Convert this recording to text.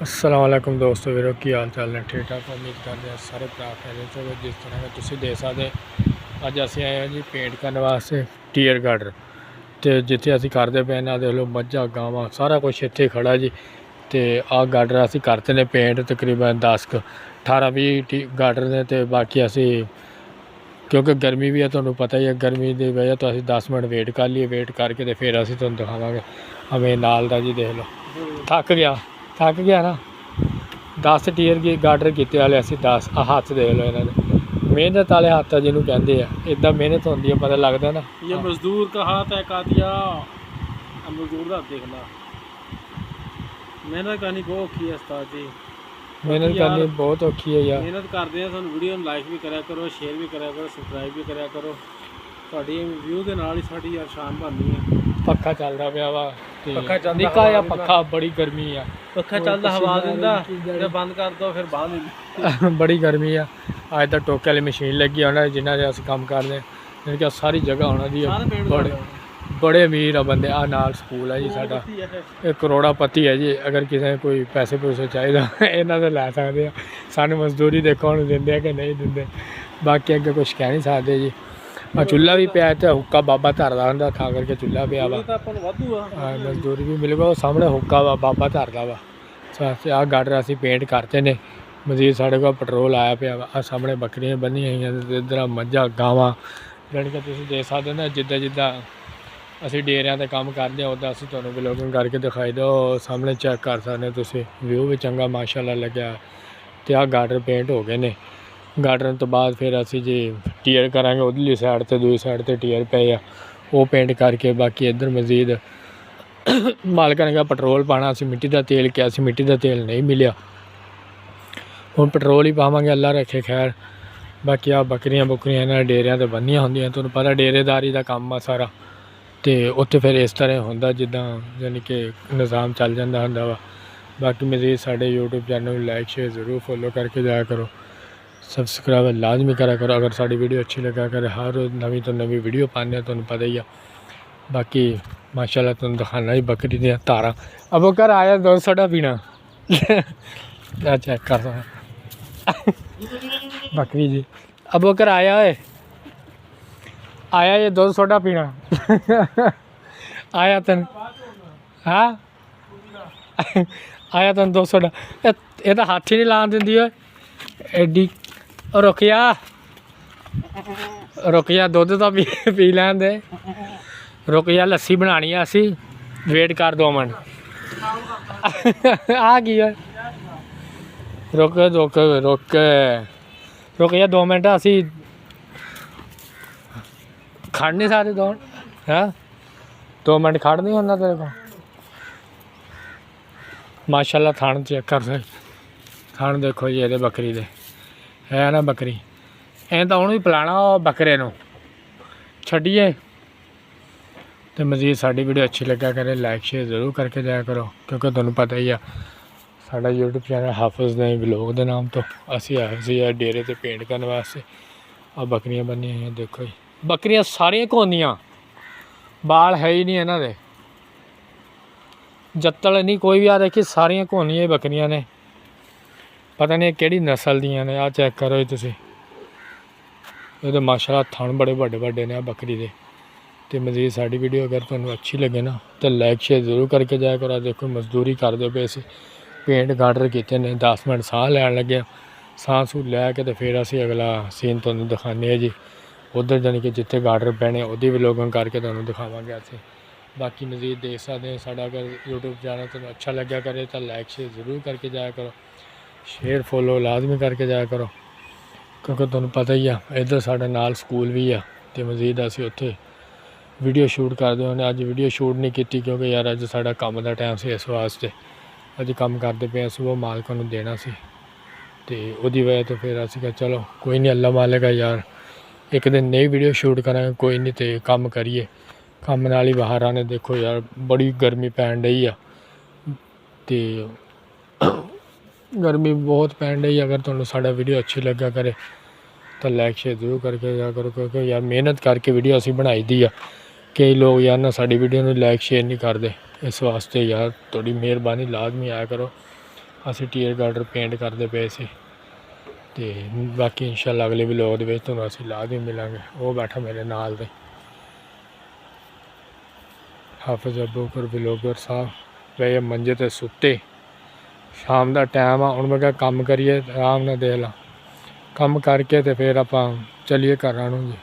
अस्सलाम वालेकुम दोस्तों वीरो की हाल चाल ने ठीक ठाक उम्मीद करते हैं सारे भरा खैरियत होवे। जिस तरह का तुसीं देख सकते अज असीं आए हैं जी पेंट करने वास्ते टीयर गार्डर तो जिथे असीं करते पे ना देख लो मझां गावां सारा कुछ इत्थे खड़ा जी। तो आ गार्डर असीं करते ने पेंट तकरीबन 18-20 गार्डर ने तो बाकी असीं क्योंकि गर्मी भी है तुहानूं पता ही है गर्मी की वजह तो असीं 10 मिनट वेट कर लिए वेट करके तो फिर असीं तुहानूं दिखावांगे। हमें नाल दा जी देख लो थक गया ना 10 टीयर की गार्डर किते वाले असीं 10 हाथ देख लो इन्होंने मेहनत वाले हाथ जिन्हों कहते हैं इदा मेहनत होती है पता लगता ना। ये मजदूर का हाथ है कातिया मजदूर का देखना मेहनत करनी बहुत औखी है उस्ताद जी। मेहनत करनी बहुत औखी है यार। मेहनत करते हैं सानू वीडियो लाइक भी करा करो शेयर भी करा करो सबसक्राइब भी करा करो। ਤੁਹਾਡੀ व्यू के नाल ही साडी यार शान बननी है। पक्खा चलता पाया वा पक्खा चलदा निक्का जिहा पक्खा बड़ी गर्मी आ पक्खा चलदा हवा दिंदा ते बंद कर दो फिर बाहर नहीं बड़ी गर्मी आ। अज तक टोके वाली मशीन लगी उन्हें जिन्हें अस काम करते हैं कि सारी जगह होना दी बड़े अमीर आ बंदे। आ नाल स्कूल है जी साडा एक करोड़ापति है जी। अगर किसी ने कोई पैसे पूसे चाहिए इन्हों तो लै सकते हैं। सानू मजदूरी देखो हम देंगे कि नहीं देंगे बाकी अगे कुछ कह नहीं सकते जी। चूल्हा भी पिया तो हुक्का बाबा धरदा होंदा था करके चूल्हा पिया वा मजदूरी भी मिलेगा। वो सामने हुक्का वा बाबा धरदा वा। आ गार्डर असीं पेंट करते ने मजीद साढ़े को पेट्रोल आया पिया वा। सामने बकरियां बनी हुई इधर मझां गावां जानी कि तुसीं देख सकदे ना जिद्दां जिद्दां असीं डेरियां ते काम करते हैं उदा असीं तुहानूं व्लॉगिंग करके दिखाई दो। सामने चैक कर सकते तुसीं व्यू भी चंगा माशाअल्लाह लग्या। ते आ गार्डर पेंट हो गए ने। गार्डन तो बाद फिर असी जी टीयर करांगे उधरली साइड ते दूई साइड ते टीयर पे आ वो पेंट करके बाकी इधर मजीद मालका ने कहा पेट्रोल पाना असी मिट्टी का तेल क्या असी मिट्टी का तेल नहीं मिलिया हुण पेट्रोल ही पावांगे अल्लाह रखे खैर। बाकी आ बकरियां बुकरियां इन्हां डेरियां ते बन्नियां होंदियां तुहानूं पता डेरेदारी का काम आ सारा तो उत्थे फिर इस तरह होंदा जिद्दां यानी कि निज़ाम चल जांदा हुंदा वा। बाकी मजीद साडे यूट्यूब चैनल लाइक शेयर ज़रूर फॉलो करके जाया करो सबसक्राइब लाजमी करा करो। अगर साड़ी वीडियो अच्छी लगा करे हर रोज़ नवी तो नवी वीडियो पाने तो पता ही है। बाकी माशाल्लाह तुम दिखाना ही बकरी दी धारा। अब घर आया 200 सोडा पीना चेक कर बकरी जी अब घर आया है आया ये 200 सोडा पीना आया तन हाँ आया तन 200 सोडा ये तो हाथ ही नहीं लान देंदी है एडी रुकिया दुध तो पी लैन दे रुकिया लस्सी बनानी है असी वेट कर 2 मिनट आ की है रुक रुक रुक रुकिया 2 मिनट असी खड़ नहीं सकते 2 हाँ 2 मिनट खड़ नहीं होना तेरे को। माशाल्लाह थान चेक कर थान देखो जी ये बकरी दे है ना बकरी ऐ तो उन्होंने भी पिलाना बकरे नूं छड्डिए। तो मजीद साड़ी वीडियो अच्छी लगा करे लाइक शेयर ज़रूर करके जाया करो क्योंकि तुहानूं पता ही है साडा यूट्यूब चैनल हाफिज़ ने व्लॉग के नाम तो असी आए सी डेरे ते पेंट करने वास्ते। आ बकरियां बनी हुई देखो जी बकरियां सारियां घोंदियां बाल है ही नहीं इन्हां दे जत्तल नहीं कोई भी आ देखी सारियां घोंदियां बकरियां ने पता नहीं केड़ी नस्ल दियां ने। आ चेक करो जी तुसीं ये तो माशाल्लाह थन बड़े बड़े बड़े ने बकरी दे। तो मजीद साड़ी वीडियो अगर तुहानूं अच्छी लगे ना तो लाइक शेयर ज़रूर करके जाया करो। देखो मजदूरी करदे पे असीं पेंट गार्डर कीते ने 10 मिनट साह लैन लगे साह सूह लैके तो फिर असीं अगला सीन तुहानूं दिखाने जी उधर जानी कि जिथे गार्डर पैने उहदी व्लॉगिंग करके तुहानूं दिखावांगे असीं। बाकी मजीद देख सकते हैं साडा अगर यूट्यूब चैनल तुहानूं अच्छा लग्या करे तो लाइक शेयर ज़रूर करके जाया करो शेयर फॉलो लाजमी करके जाया करो क्योंकि तुहानूं पता ही है इधर साडे नाल स्कूल भी आ तो मजीद असीं उत्थे वीडियो शूट करते होने। अज वीडियो शूट नहीं की क्योंकि यार अज साडा काम का टाइम से इस वास्ते अज काम करते पे सुबह मालका नूं देना सी तो उहदी वजह तो फिर असीं कहा चलो कोई नहीं अल्लाह मालिक है यार एक दिन नई वीडियो शूट करांगे कोई नहीं तो काम करिए काम नाल ही बाहर आने। देखो यार बड़ी गर्मी पैन डई आ तो गर्मी बहुत पैन डई। अगर तुहानूं साडा वीडियो अच्छी लगा करे तो लाइक शेयर जरूर करके जाया करो क्योंकि यार मेहनत करके वीडियो असीं बनाई दी आ। कई लोग यार ना साडी वीडियो नूं लाइक शेयर नहीं करते इस वास्ते यार थोड़ी मेहरबानी लाजमी आया करो ਅਸੀਂ ਟੀਅਰ ਗਾਰਡਰ ਪੇਂਟ ਕਰਦੇ ਪਏ ਸੀ। ਤੇ ਬਾਕੀ ਇੰਸ਼ਾਅੱਲਾ ਅਗਲੇ ਵਲੋਗ ਦੇ ਵਿੱਚ ਤੁਹਾਨੂੰ ਅਸੀਂ ਲਾਜ਼ਮੀ ਮਿਲਾਂਗੇ। ਉਹ ਬੈਠਾ ਮੇਰੇ ਨਾਲ ਦੇ ਹਾਫਿਜ਼ ਅਬੂਬਕਰ ਵਲੋਗਰ ਸਾਹਿਬ ਪਏ ਮੰਜੇ ਤੇ ਸੁੱਤੇ। ਸ਼ਾਮ ਦਾ ਟਾਈਮ ਆ, ਹੁਣ ਮੈਂ ਕਿਹਾ ਕੰਮ ਕਰੀਏ, ਆਰਾਮ ਨਾਲ ਦੇਖ ਲਾ, ਕੰਮ ਕਰਕੇ ਤੇ ਫਿਰ ਆਪਾਂ ਚੱਲੀਏ ਘਰਾਂ ਨੂੰ ਜੀ।